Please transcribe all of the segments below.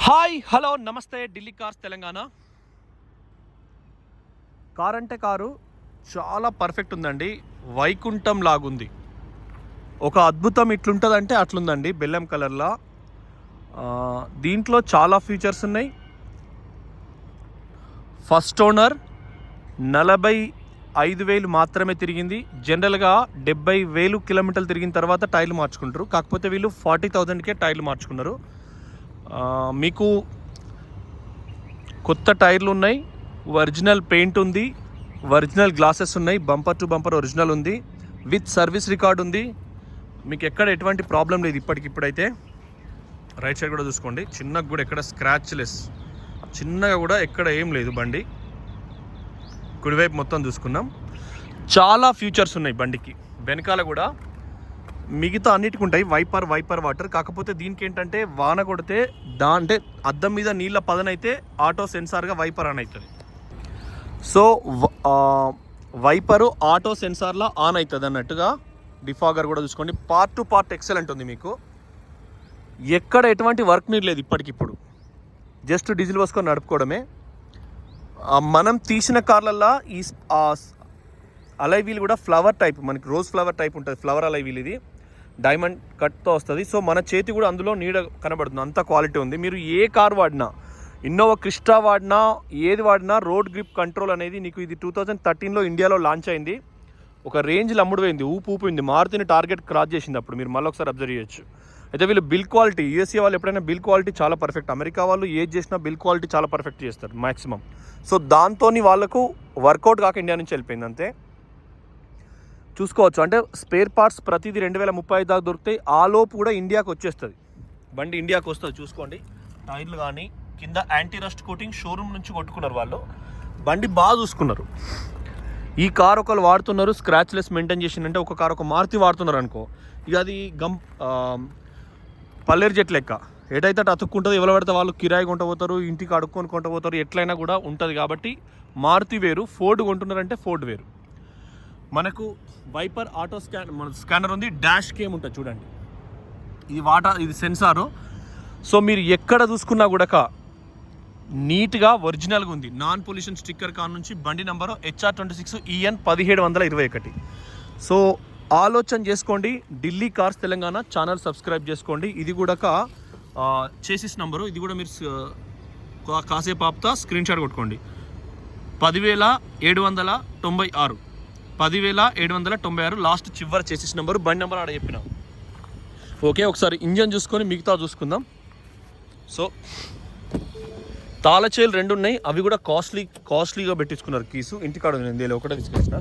Hi hello నమస్తే Delhi cars Telangana. Car అంటే car చాలా పర్ఫెక్ట్ ఉందండి. వైకుంఠం లాగుంది. ఒక అద్భుతం ఇట్లుంటుందంటే అట్లుందండి. బెల్లం కలర్లో దీంట్లో చాలా ఫీచర్స్ ఉన్నాయి. ఫస్ట్ ఓనర్ 45,000 మాత్రమే తిరిగింది. జనరల్గా 70,000 కిలోమీటర్లు తిరిగిన తర్వాత టైర్లు మార్చుకుంటారు. కాకపోతే వీళ్ళు 40,000కే టైర్లు మార్చుకున్నారు. మీకు కొత్త టైర్లు ఉన్నాయి, ఒరిజినల్ పెయింట్ ఉంది, ఒరిజినల్ గ్లాసెస్ ఉన్నాయి, బంపర్ టు బంపర్ ఒరిజినల్ ఉంది, విత్ సర్వీస్ రికార్డ్ ఉంది. మీకు ఎక్కడ ఎటువంటి ప్రాబ్లం లేదు. ఇప్పటికిప్పుడైతే రైట్ సైడ్ కూడా చూసుకోండి. చిన్నగా కూడా ఎక్కడ స్క్రాచ్ లెస్, చిన్నగా కూడా ఎక్కడ ఏం లేదు. బండి కుడివైపు మొత్తం చూసుకున్నాం. చాలా ఫీచర్స్ ఉన్నాయి బండికి. వెనకాల కూడా మిగతా అన్నిటికి ఉంటాయి. Wiper water. కాకపోతే దీనికి ఏంటంటే వాన కొడితే అంటే అద్దం మీద నీళ్ళ పదనైతే ఆటో సెన్సార్గా వైపర్ ఆన్ అవుతుంది. సో వైపరు ఆటో సెన్సార్లో ఆన్ అవుతుంది అన్నట్టుగా. డిఫాగర్ కూడా చూసుకోండి. పార్ట్ టు పార్ట్ ఎక్సలెంట్ ఉంది. మీకు ఎక్కడ ఎటువంటి వర్క్ నీడ్ లేదు. ఇప్పటికిప్పుడు జస్ట్ డీజిల్ పోసుకొని నడుపుకోవడమే. మనం తీసిన కార్లల్లో ఈ అలై వీల్ కూడా ఫ్లవర్ టైప్, మనకి రోజ్ ఫ్లవర్ టైప్ ఉంటుంది. ఫ్లవర్ అలై వీల్ ఇది డైమండ్ కట్తో వస్తుంది. సో మన చేతి కూడా అందులో నీడ కనబడుతుంది. అంత క్వాలిటీ ఉంది. మీరు ఏ కార్ వాడినా, ఇన్నోవా క్రిస్టా వాడినా, ఏది వాడినా రోడ్ గ్రిప్ కంట్రోల్ అనేది నీకు ఇది 2013లో ఇండియాలో లాంచ్ అయింది. ఒక రేంజ్లో అమ్ముడుపోయింది. ఊపింది. మారుతిని టార్గెట్ క్రాస్ చేసింది అప్పుడు. మీరు మళ్ళీ ఒకసారి అబ్జర్వ్ చేయొచ్చు. అయితే వీళ్ళు బిల్ క్వాలిటీ, యూఎస్ఏ వాళ్ళు ఎప్పుడైనా బిల్ క్వాలిటీ చాలా పర్ఫెక్ట్. అమెరికా వాళ్ళు ఏది చేసినా బిల్ క్వాలిటీ చాలా పర్ఫెక్ట్ చేస్తారు మ్యాక్సిమం. సో దాంతో వాళ్ళకు వర్కౌట్ కాక ఇండియా నుంచి వెళ్ళిపోయింది అంతే. చూసుకోవచ్చు. అంటే స్పేర్ పార్ట్స్ ప్రతిదీ 2035 దాకా దొరుకుతాయి. ఆ లోపు కూడా ఇండియాకి వచ్చేస్తుంది. బండి ఇండియాకి వస్తుంది. చూసుకోండి. టైర్లు కానీ కింద యాంటీ రస్ట్ కోటింగ్ షోరూమ్ నుంచి కొట్టుకున్నారు వాళ్ళు. బండి బాగా చూసుకున్నారు. ఈ కార్ ఒకరు వాడుతున్నారు, స్క్రాచ్ లెస్ మెయింటైన్ చేసిందంటే ఒక కార్ ఒక మారుతి వాడుతున్నారు అనుకో, ఇక అది పల్లేరు జెట్ లెక్క ఎటైతే అటు అతుక్కుంటుంది. ఎవరు పడితే వాళ్ళు కిరాయి కొంటపోతారు, ఇంటికి అడుక్కొని కొంటపోతారు, ఎట్లయినా కూడా ఉంటుంది. కాబట్టి మారుతి వేరు, ఫోర్డ్ కొంటున్నారంటే ఫోర్డ్ వేరు. మనకు వైపర్ ఆటో స్కానర్ ఉంది. డాష్ కేమ్ ఉంటుంది చూడండి. ఇది సెన్సారు. సో మీరు ఎక్కడ చూసుకున్నా కూడా నీట్గా ఒరిజినల్గా ఉంది. నాన్ పొల్యూషన్ స్టిక్కర్ కాన్ నుంచి బండి నెంబరు HR26 EN 1721. సో ఆలోచన చేసుకోండి. Delhi cars Telangana channel subscribe చేసుకోండి. ఇది కూడా చేసిస్ నంబరు. ఇది కూడా మీరు కాసేపు ఆపుతా స్క్రీన్ షాట్ కొట్టుకోండి. 10,796 10,796 లాస్ట్ చివరి చేసేసిన నెంబరు. బండి నెంబర్ ఆడ చెప్పిన. ఓకే, ఒకసారి ఇంజన్ చూసుకొని మిగతా చూసుకుందాం. సో తాళచేలు 2 ఉన్నాయి. అవి కూడా కాస్ట్లీగా పెట్టించుకున్నారు. కీసు ఇంటికాడ నేను ఒకటే తీసుకొచ్చిన.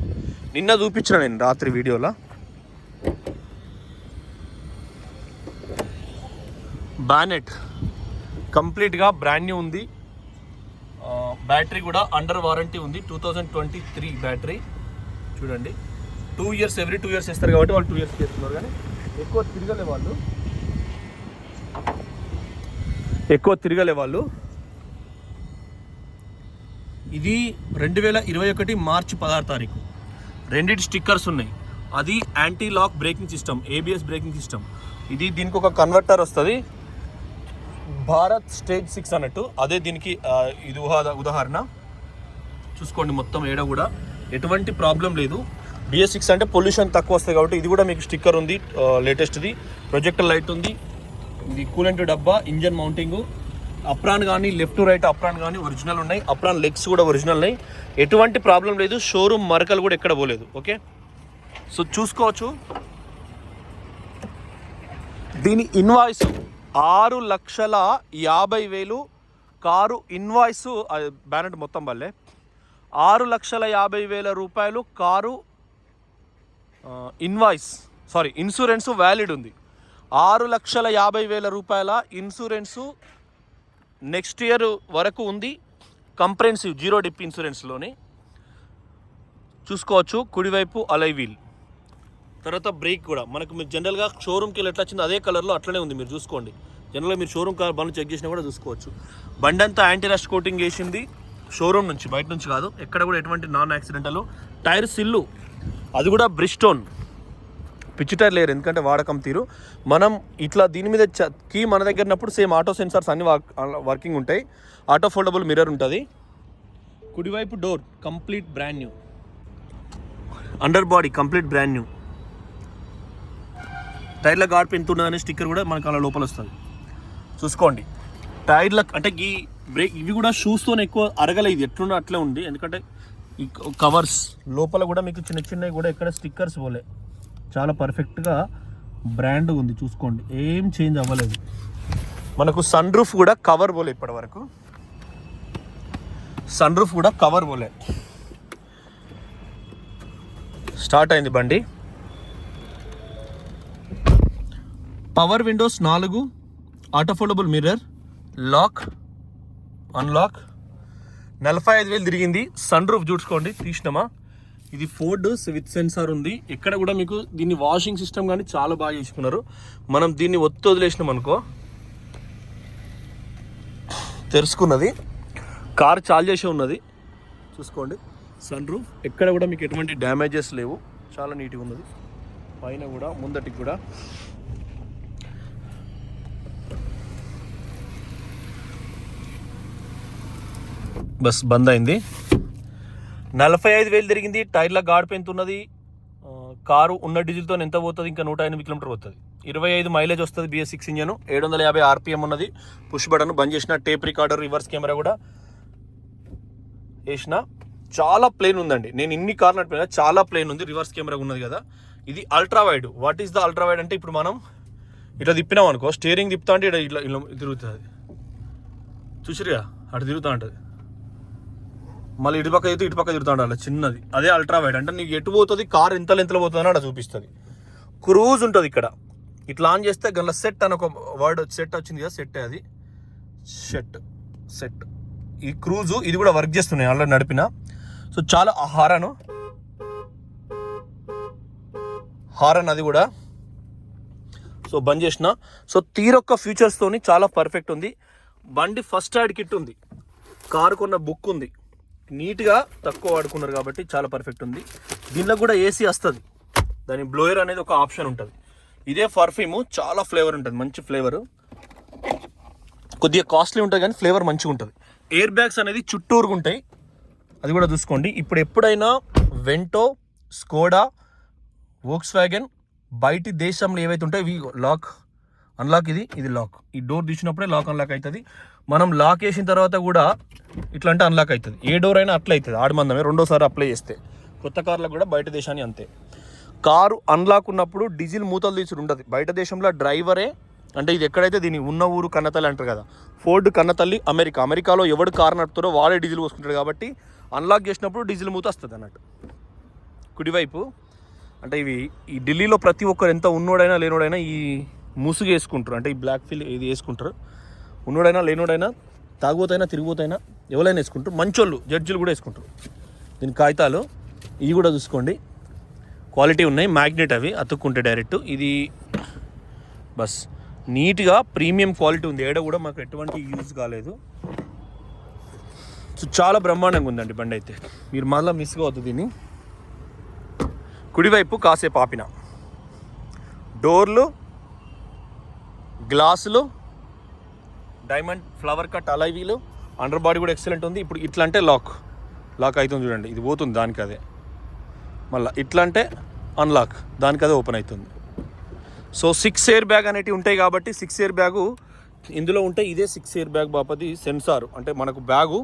నిన్న చూపించిన నేను రాత్రి వీడియోలో. బ్యానెట్ కంప్లీట్గా బ్రాండ్ న్యూ ఉంది. బ్యాటరీ కూడా అండర్ వారంటీ ఉంది. 2023 బ్యాటరీ చూడండి. 2 years ఎవ్రీ 2 years ఇస్తారు కాబట్టి వాళ్ళు 2 years చేస్తున్నారు. కానీ ఎక్కువ తిరగలే వాళ్ళు. ఇది 2021 మార్చి 16 తారీఖు. రెండింటి స్టిక్కర్స్ ఉన్నాయి. అది anti lock braking system, ABS braking system. దీనికి ఒక కన్వర్టర్ వస్తుంది. భారత్ స్టేజ్ 6 అన్నట్టు. అదే దీనికి ఇది ఉదాహరణ. చూసుకోండి. మొత్తం ఏడ కూడా ఎటువంటి ప్రాబ్లం లేదు. BS6 అంటే పొల్యూషన్ తక్కువ వస్తుంది కాబట్టి ఇది కూడా మీకు స్టిక్కర్ ఉంది. లేటెస్ట్ది ప్రొజెక్టర్ లైట్ ఉంది. ఇది కూలెంట్ డబ్బా, ఇంజన్ మౌంటింగ్, అప్రాన్ కానీ లెఫ్ట్ టు రైట్ అప్రాన్ కానీ ఒరిజినల్ ఉన్నాయి. అప్రాన్ లెగ్స్ కూడా ఒరిజినల్ ఉన్నాయి. ఎటువంటి ప్రాబ్లం లేదు. షోరూమ్ మరకలు కూడా ఎక్కడ పోలేదు. ఓకే, సో చూసుకోవచ్చు. దీని ఇన్వాయిస్ 6,50,000 కారు ఇన్వాయిస్. బ్యానెట్ మొత్తం వల్లే 6,50,000 రూపాయలు కారు ఇన్సూరెన్స్ వ్యాలిడ్ ఉంది. 6,50,000 రూపాయల ఇన్సూరెన్సు నెక్స్ట్ ఇయర్ వరకు ఉంది. కంప్రెన్సివ్ 0 DP ఇన్సూరెన్స్లోని చూసుకోవచ్చు. కుడివైపు అలై వీల్. తర్వాత బ్రేక్ కూడా మనకు మీరు జనరల్గా షోరూమ్కి వెళ్ళి ఎట్లా వచ్చిందో అదే కలర్లో అట్లనే ఉంది. మీరు చూసుకోండి. జనరల్గా మీరు షోరూమ్ కార్ బండ్లు చెక్ చేసినా కూడా చూసుకోవచ్చు. బండి అంతా యాంటీ రస్ట్ కోటింగ్ వేసింది. షోరూమ్ నుంచి, బయట నుంచి కాదు. ఎక్కడ కూడా ఎటువంటి నాన్ యాక్సిడెంటల్. టైర్ సిల్లు అది కూడా బ్రిస్టోన్ పిచ్చి టైర్ లేరు, ఎందుకంటే వాడకం తీరు. మనం ఇట్లా దీని మీద కీ మన దగ్గర ఉన్నప్పుడు సేమ్ ఆటో సెన్సార్స్ అన్ని వర్కింగ్ ఉంటాయి. ఆటో ఫోల్డబుల్ మిర్రర్ ఉంటుంది. కుడివైపు door complete brand new, under body complete brand new. టైర్ల గార్పు ఎంత ఉన్నదనే స్టిక్కర్ కూడా మనకు అలా లోపల వస్తుంది. చూసుకోండి టైర్ల అంటే ఈ బ్రేక్ ఇవి కూడా షూస్తో ఎక్కువ అరగలేదు, ఎట్లున్నా అట్లే ఉంది. ఎందుకంటే ఈ కవర్స్ లోపల కూడా మీకు చిన్న చిన్నవి కూడా ఎక్కడ స్టిక్కర్స్ పోలే, చాలా పర్ఫెక్ట్గా బ్రాండ్ ఉంది. చూసుకోండి ఏం చేంజ్ అవ్వలేదు. మనకు సన్ రూఫ్ కూడా కవర్ పోలే, ఇప్పటి వరకు సన్ రూఫ్ కూడా కవర్ పోలే. స్టార్ట్ అయింది బండి. Power windows 4, auto foldable mirror, lock unlock. 45,000 తిరిగింది. సన్ రూఫ్ చూసుకోండి తీసినామా. ఇది ఫోర్డ్ విత్ సెన్సార్ ఉంది. ఎక్కడ కూడా మీకు దీన్ని వాషింగ్ సిస్టమ్ కానీ చాలా బాగా చేసుకున్నారు. మనం దీన్ని వదిలేసినాం అనుకో, తెరుచుకున్నది, కార్ చాలు చేసే ఉన్నది. చూసుకోండి సన్ రూఫ్ ఎక్కడ కూడా మీకు ఎటువంటి డ్యామేజెస్ లేవు, చాలా నీట్గా ఉన్నది. పైన కూడా ముందటికి కూడా బస్ బంద్ అయింది. 45,000 తిరిగింది. టైర్ల గాడిపు ఎంత ఉన్నది, కారు ఉన్న డీజిల్తో ఎంత పోతుంది, ఇంకా 108 కిలోమీటర్ పోతుంది. 25 మైలేజ్ వస్తుంది. BS6 ఇంజన్, 750 RPM ఉన్నది. పుష్ బటన్ బంద్ చేసిన, టేప్ రికార్డర్, రివర్స్ కెమెరా కూడా వేసిన. చాలా ప్లేన్ ఉందండి. నేను ఇన్ని కార్లు నడిపినా చాలా ప్లేన్ ఉంది. రివర్స్ కెమెరా ఉన్నది కదా. ఇది ultra wide. What is the ultra wide అంటే, ఇప్పుడు మనం ఇట్లా తిప్పినాం అనుకో, స్టీరింగ్ తిప్పుతా అంటే ఇట్లా ఇలా తిరుగుతుంది. చూసిరుగా అటు తిరుగుతూ ఉంటుంది. మళ్ళీ ఇటుపక్క అయితే ఇటుపక్క తిరుగుతూ ఉండాలి చిన్నది. అదే అల్ట్రా వైడ్ అంటే నీకు ఎటు పోతుంది, కార్ ఎంత లెంత్లో పోతుందని అక్కడ చూపిస్తుంది. క్రూజ్ ఉంటుంది ఇక్కడ. ఇట్లా ఆన్ చేస్తే గల్ల సెట్ అని ఒక వర్డ్ సెట్ వచ్చింది కదా, సెట్ అది సెట్. ఈ క్రూజు ఇది కూడా వర్క్ చేస్తున్నాయి, ఆల్రెడీ నడిపిన. సో చాలా హారన్ అది కూడా సో బంద్ చేసిన. సో తీరొక్క ఫీచర్స్తోని చాలా పర్ఫెక్ట్ ఉంది. బండి ఫస్ట్ ఎయిడ్ కిట్ ఉంది, కారు కొన్న బుక్ ఉంది. నీట్గా తక్కువ వాడుకున్నారు కాబట్టి చాలా పర్ఫెక్ట్ ఉంది. దీనిలో కూడా AC వస్తుంది. దాని బ్లోయర్ అనేది ఒక ఆప్షన్ ఉంటుంది. ఇదే పర్ఫ్యూమ్ చాలా ఫ్లేవర్ ఉంటుంది, మంచి ఫ్లేవరు. కొద్దిగా కాస్ట్లీ ఉంటుంది కానీ ఫ్లేవర్ మంచిగా ఉంటుంది. ఎయిర్ బ్యాగ్స్ అనేది చుట్టూరుగా ఉంటాయి, అది కూడా చూసుకోండి. ఇప్పుడు ఎప్పుడైనా వెంటో, స్కోడా, వోక్స్ వ్యాగన్ బయటి దేశంలో ఏవైతే ఉంటాయో ఇవి లాక్ అన్లాక్, ఇది లాక్. ఈ డోర్ తీసినప్పుడే లాక్ అన్లాక్ అవుతుంది. మనం లాక్ వేసిన తర్వాత కూడా ఇట్లా అంటే అన్లాక్ అవుతుంది. ఏ డోర్ అయినా అట్లా అవుతుంది, ఆడమందమే. రెండోసారి అప్లై చేస్తే కొత్త కార్లకు కూడా బయట దేశాన్ని అంతే. కారు అన్లాక్ ఉన్నప్పుడు డీజిల్ మూతలు తీసుడు ఉంటుంది. బయట దేశంలో డ్రైవరే, అంటే ఇది ఎక్కడైతే దీని ఉన్న ఊరు కన్నతల్లి అంటారు కదా, ఫోర్డ్ కన్నతల్లి అమెరికాలో ఎవడు కారు నడుపుతారో వాడే డీజిల్ పోసుకుంటాడు. కాబట్టి అన్లాక్ చేసినప్పుడు డీజిల్ మూత వస్తుంది అన్నట్టు. కుడివైపు అంటే ఈ ఢిల్లీలో ప్రతి ఒక్కరు ఎంత ఉన్నోడైనా లేనోడైనా ఈ ముసుగు వేసుకుంటారు, అంటే ఈ బ్లాక్ ఫిల్ ఇది వేసుకుంటారు. ఉన్నోడైనా లేనోడైనా, తాగుబోతైనా తిరిగిపోతైనా ఎవరైనా వేసుకుంటారు. మంచోళ్ళు జడ్జిలు కూడా వేసుకుంటారు. దీని కాగితాలు ఇవి కూడా చూసుకోండి, క్వాలిటీ ఉన్నాయి. మ్యాగ్నెట్ అవి అతుక్కుంటే డైరెక్ట్. ఇది బస్ నీట్గా ప్రీమియం క్వాలిటీ ఉంది. ఏడ కూడా మాకు ఎటువంటి యూజ్ కాలేదు. సో చాలా బ్రహ్మాండంగా ఉందండి బండి అయితే. మీరు మళ్ళీ మిస్ కావద్దు దీన్ని. కుడివైపు కాసేపు ఆపిన, డోర్లు, గ్లాసులు, డైమండ్ ఫ్లవర్ కట్ అలాయ్ వీలు, అండర్ బాడీ కూడా ఎక్సలెంట్ ఉంది. ఇప్పుడు ఇట్లా అంటే లాక్ అవుతుంది చూడండి, ఇది పోతుంది దానికి అదే. మళ్ళీ ఇట్లా అంటే అన్లాక్, దానికి అదే ఓపెన్ అవుతుంది. సో 6 ఎయిర్ బ్యాగ్ అనేటివి ఉంటాయి కాబట్టి 6 ఎయిర్ బ్యాగు ఇందులో ఉంటే ఇదే 6 ఎయిర్ బ్యాగ్ బాపతి సెన్సార్. అంటే మనకు బ్యాగు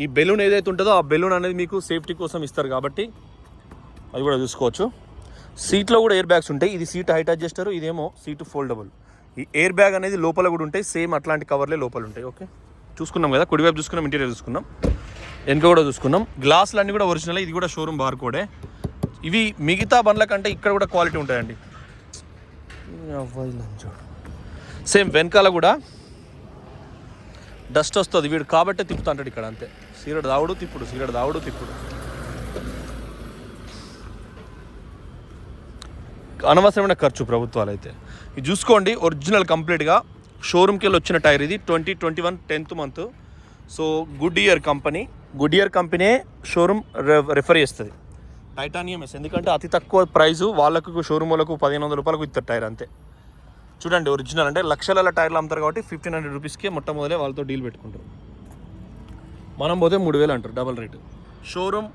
ఈ బెలూన్ ఏదైతే ఉంటుందో ఆ బెలూన్ అనేది మీకు సేఫ్టీ కోసం ఇస్తారు కాబట్టి అది కూడా చూసుకోవచ్చు. సీట్లో కూడా ఎయిర్ బ్యాగ్స్ ఉంటాయి. ఇది సీట్ హైట్ అడ్జస్టర్, ఇదేమో సీటు ఫోల్డబుల్. ఈ ఎయిర్ బ్యాగ్ అనేది లోపల కూడా ఉంటాయి, సేమ్ అట్లాంటి కవర్లే లోపల ఉంటాయి. ఓకే, చూసుకున్నాం కదా, కుడివైపు చూసుకున్నాం, ఇంటీరియర్ చూసుకున్నాం, వెనుక కూడా చూసుకున్నాం. గ్లాసులు అన్నీ కూడా ఒరిజినల్. ఇది కూడా షోరూమ్ బార్ కోడే. ఇవి మిగతా బండ్ల కంటే ఇక్కడ కూడా క్వాలిటీ ఉంటాయండి. సేమ్ వెనకాల కూడా డస్ట్ వస్తుంది వీడు కాబట్టే తిప్పుతా అంటాడు ఇక్కడ, అంతే. సిగరెట్ తాగుడు తిప్పుడు, సిగరెట్ తాగుడు తిప్పుడు, అనవసరమైన ఖర్చు ప్రభుత్వాలు అయితే. ఇది చూసుకోండి, ఒరిజినల్ కంప్లీట్గా షోరూమ్కి వెళ్ళి వచ్చిన టైర్. ఇది 2021 10th month. So good year company showroom refer చేస్తుంది. టైటానియం ఎస్, ఎందుకంటే అతి తక్కువ ప్రైజు వాళ్ళకు, షోరూమ్ వాళ్ళకు 1500 రూపాయలకు ఇస్తారు టైర్ అంతే. చూడండి ఒరిజినల్, అంటే లక్షల టైర్లు అమ్ముతారు కాబట్టి 1500 రూపీస్కే మొట్టమొదలే వాళ్ళతో డీల్ పెట్టుకుంటారు. మనం పోతే 3000 అంటారు double rate. Showroom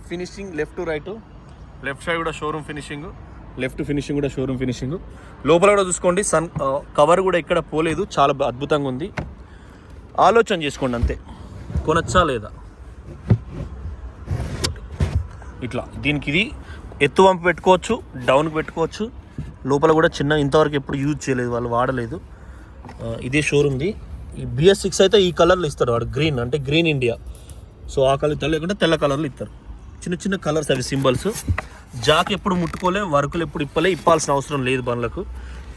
finishing left right, left side కూడా షోరూమ్ ఫినిషింగ్, లెఫ్ట్ ఫినిషింగ్ కూడా షోరూమ్ ఫినిషింగ్. లోపల కూడా చూసుకోండి, సన్ కవర్ కూడా ఎక్కడ పోలేదు, చాలా అద్భుతంగా ఉంది. ఆలోచన చేసుకోండి అంతే, కొనచ్చా లేదా. ఇట్లా దీనికి ఇది ఎత్తు వంపు పెట్టుకోవచ్చు, డౌన్కి పెట్టుకోవచ్చు. లోపల కూడా చిన్న, ఇంతవరకు ఎప్పుడు యూజ్ చేయలేదు వాళ్ళు, వాడలేదు. ఇదే షోరూమ్ది. ఈ BS6 అయితే ఈ కలర్లో ఇస్తారు వాడు, గ్రీన్ అంటే గ్రీన్ ఇండియా. సో ఆ కలర్ లేకుంటే తెల్ల కలర్లు ఇస్తారు. చిన్న చిన్న కలర్స్ అవి సింబల్స్. జాక్ ఎప్పుడు ముట్టుకోలే, వర్కులు ఎప్పుడు ఇప్పాల్సిన అవసరం లేదు బండ్లకు.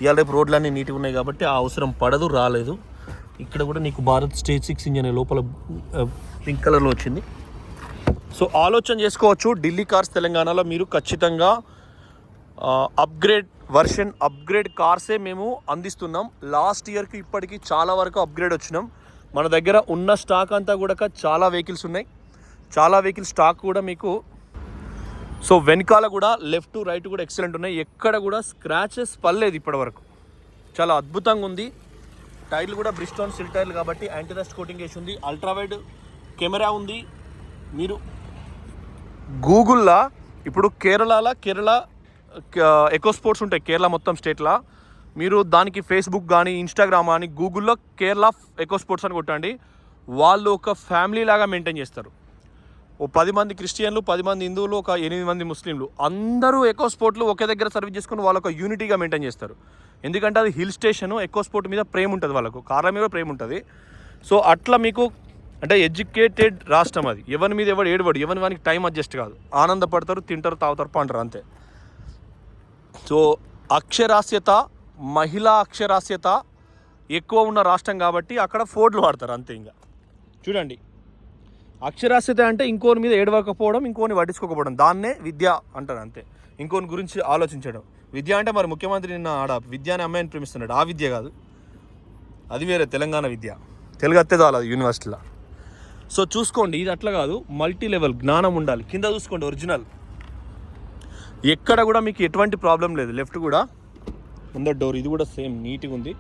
ఇవాళ రేపు రోడ్లన్నీ నీట్గా ఉన్నాయి కాబట్టి ఆ అవసరం పడదు, రాలేదు. ఇక్కడ కూడా నీకు భారత్ స్టేజ్ 6 ఇంజన్ లోపల పింక్ కలర్లో వచ్చింది. సో ఆలోచన చేసుకోవచ్చు, ఢిల్లీ కార్స్ తెలంగాణలో మీరు ఖచ్చితంగా అప్గ్రేడ్ వర్షన్, అప్గ్రేడ్ కార్సే మేము అందిస్తున్నాం. లాస్ట్ ఇయర్కి ఇప్పటికీ చాలా వరకు అప్గ్రేడ్ వచ్చినాం. మన దగ్గర ఉన్న స్టాక్ అంతా కూడా చాలా వెహికల్స్ ఉన్నాయి, చాలా వెహికల్ స్టాక్ కూడా మీకు. సో వెనకాల కూడా లెఫ్ట్ రైట్ కూడా ఎక్సలెంట్ ఉన్నాయి, ఎక్కడ కూడా స్క్రాచెస్ పడలేదు ఇప్పటి వరకు, చాలా అద్భుతంగా ఉంది. టైర్లు కూడా బ్రిస్టోన్ సిల్ టైర్లు కాబట్టి యాంటీ రస్ట్ కోటింగ్ వేసి ఉంది. అల్ట్రా వైడ్ కెమెరా ఉంది. మీరు గూగుల్లో ఇప్పుడు కేరళ ఎకో స్పోర్ట్స్ ఉంటాయి, కేరళ మొత్తం స్టేట్లో. మీరు దానికి ఫేస్బుక్ కానీ ఇన్స్టాగ్రామ్ కానీ గూగుల్లో కేరళ ఎకో స్పోర్ట్స్ అని కొట్టండి. వాళ్ళు ఒక ఫ్యామిలీ లాగా మెయింటైన్ చేస్తారు. ఓ 10 మంది క్రిస్టియన్లు, 10 మంది హిందువులు, ఒక 8 మంది ముస్లింలు, అందరూ ఎకో స్పోర్ట్లు ఒకే దగ్గర సర్వీస్ చేసుకుని వాళ్ళు ఒక యూనిటీగా మెయింటైన్ చేస్తారు. ఎందుకంటే అది హిల్ స్టేషను, ఎకో స్పోర్ట్ మీద ప్రేమ ఉంటుంది వాళ్ళకు, కార్ల మీద ప్రేమ ఉంటుంది. సో అట్లా మీకు అంటే ఎడ్యుకేటెడ్ రాష్ట్రం అది. ఎవరి మీద ఏడవడు, ఎవరి వానికి టైం అడ్జస్ట్ కాదు, ఆనందపడతారు, తింటారు, తాగుతారు, పంటారు అంతే. సో అక్షరాస్యత, మహిళా అక్షరాస్యత ఎక్కువ ఉన్న రాష్ట్రం కాబట్టి అక్కడ ఫోర్డ్లు వాడతారు అంతే. ఇంకా చూడండి, అక్షరాస్యత అంటే ఇంకోని మీద ఏడవకపోవడం, ఇంకోని పట్టించుకోకపోవడం, దాన్నే విద్య అంటారు అంతే. ఇంకోని గురించి ఆలోచించడం. విద్య అంటే మరి ముఖ్యమంత్రి నిన్న ఆడ విద్య అనే అమ్మాయిని ప్రేమిస్తున్నాడు, ఆ విద్య కాదు, అది వేరే తెలంగాణ విద్య. తెలుగు అత్తే చాలు యూనివర్సిటీలో. సో చూసుకోండి, ఇది అట్లా కాదు, మల్టీ లెవెల్ జ్ఞానం ఉండాలి. కింద చూసుకోండి ఒరిజినల్, ఎక్కడ కూడా మీకు ఎటువంటి ప్రాబ్లం లేదు. లెఫ్ట్ కూడా ముందర డోర్, ఇది కూడా సేమ్ నీట్గా ఉంది,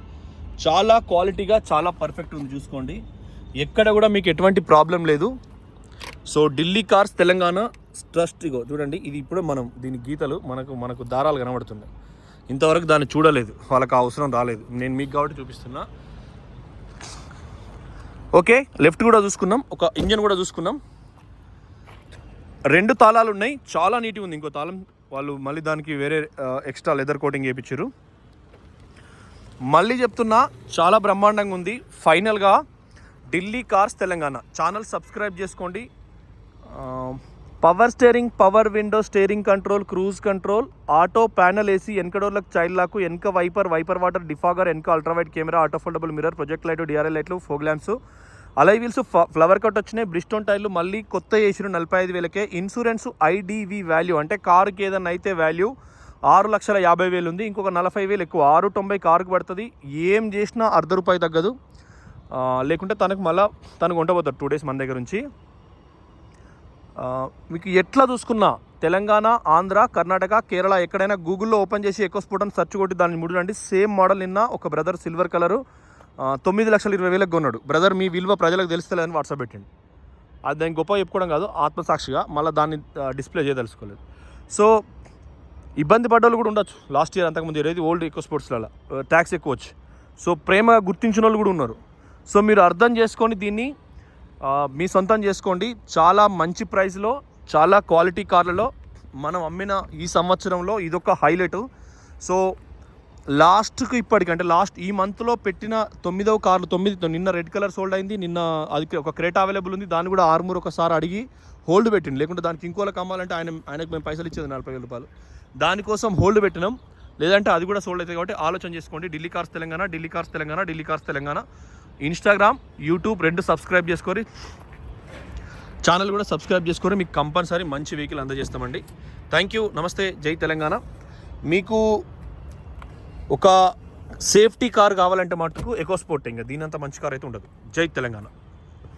చాలా క్వాలిటీగా, చాలా పర్ఫెక్ట్ ఉంది. చూసుకోండి, ఎక్కడ కూడా మీకు ఎటువంటి ప్రాబ్లం లేదు. So Delhi cars Telangana trust. ఇగో చూడండి, ఇది ఇప్పుడు మనం దీని గీతలు మనకు దారాలు కనబడుతున్నాయి. ఇంతవరకు దాన్ని చూడలేదు, వాళ్ళకి అవసరం రాలేదు, నేను మీకు కాబట్టి చూపిస్తున్నా. ఓకే, లెఫ్ట్ కూడా చూసుకున్నాం, ఒక ఇంజన్ కూడా చూసుకున్నాం. 2 తాళాలు ఉన్నాయి, చాలా నీట్గా ఉంది. ఇంకో తాళం వాళ్ళు మళ్ళీ దానికి వేరే ఎక్స్ట్రా లెదర్ కోటింగ్ చేయించారు. మళ్ళీ చెప్తున్నా, చాలా బ్రహ్మాండంగా ఉంది. ఫైనల్గా Delhi cars Telangana channel subscribe చేసుకోండి. Power steering, power window, steering control, cruise control, auto panel AC, వెనక డోర్లకు చైల్డ్ లాక్, వెనక వైపర్ వాటర్, డిఫాగర్, వెనక ultrawide camera, auto foldable mirror, project light, DRL లైట్లు, fog lamps, alloy wheels, flower cut వచ్చినాయి. Bridgestone టైర్లు మళ్ళీ కొత్త వేసిరు 45,000కే. ఇన్సూరెన్స్ IDV వాల్యూ అంటే కారుకి ఏదన్నా అయితే వాల్యూ 6,50,000 ఉంది, ఇంకొక 40,000 ఎక్కువ, 690 కారుకు పడుతుంది. ఏం చేసినా ₹1 తగ్గదు. లేకుంటే తనకు ఉండబోతారు 2 days మన దగ్గర నుంచి. మీకు ఎట్లా చూసుకున్నా తెలంగాణ, ఆంధ్ర, కర్ణాటక, కేరళ ఎక్కడైనా గూగుల్లో ఓపెన్ చేసి ఎకో స్పోర్ట్ అని సెర్చ్ కొట్టి దాన్ని ముడండి. Same model. నిన్న ఒక బ్రదర్ సిల్వర్ కలరు 9,20,000 కొన్నాడు. బ్రదర్ మీ విలువ ప్రజలకు తెలుస్తలేదని వాట్సాప్ పెట్టండి. అది దాన్ని గొప్ప చెప్పుకోవడం కాదు, ఆత్మసాక్షిగా మళ్ళీ దాన్ని డిస్ప్లే చేయదలుచుకోలేదు. సో ఇబ్బంది పడ్డోళ్ళు కూడా ఉండొచ్చు. లాస్ట్ ఇయర్ అంతకుముందు ఏదైతే ఓల్డ్ ఎకో స్పోర్ట్స్లలో ట్యాక్స్ ఎక్కువ వచ్చి, సో ప్రేమ గుర్తించిన వాళ్ళు కూడా ఉన్నారు. సో మీరు అర్థం చేసుకొని దీన్ని మీ సొంతం చేసుకోండి. చాలా మంచి ప్రైస్లో, చాలా క్వాలిటీ కార్లలో మనం అమ్మిన ఈ సంవత్సరంలో ఇదొక హైలైట్. సో లాస్ట్కి ఇప్పటికి అంటే లాస్ట్ ఈ మంత్లో పెట్టిన 9వ కార్లు 9 నిన్న రెడ్ కలర్ సోల్డ్ అయింది. నిన్న అది ఒక క్రేటా అవైలబుల్ ఉంది, దాన్ని కూడా ఆర్మూర్ ఒకసారి అడిగి హోల్డ్ పెట్టింది. లేకుంటే దానికి ఇంకోళ్ళకి అమ్మాలంటే ఆయనకు మేము పైసలు ఇచ్చేది 40,000 రూపాయలు, దానికోసం హోల్డ్ పెట్టినాం. లేదంటే అది కూడా సోల్డ్ అవుతుంది. కాబట్టి ఆలోచన చేసుకోండి. Delhi cars Telangana, Delhi cars Telangana, Delhi cars Telangana. Instagram, YouTube 2 subscribe చేసుకోరి, ఛానల్ కూడా సబ్స్క్రైబ్ చేసుకొని మీకు కంపల్సరీ మంచి వెహికల్ అందజేస్తామండి. థ్యాంక్ యూ, నమస్తే, జై తెలంగాణ. మీకు ఒక సేఫ్టీ కార్ కావాలంటే మటుకు ఎకో స్పోర్ట్, ఇంకా దీనంత మంచి కార్ అయితే ఉండదు. జై తెలంగాణ.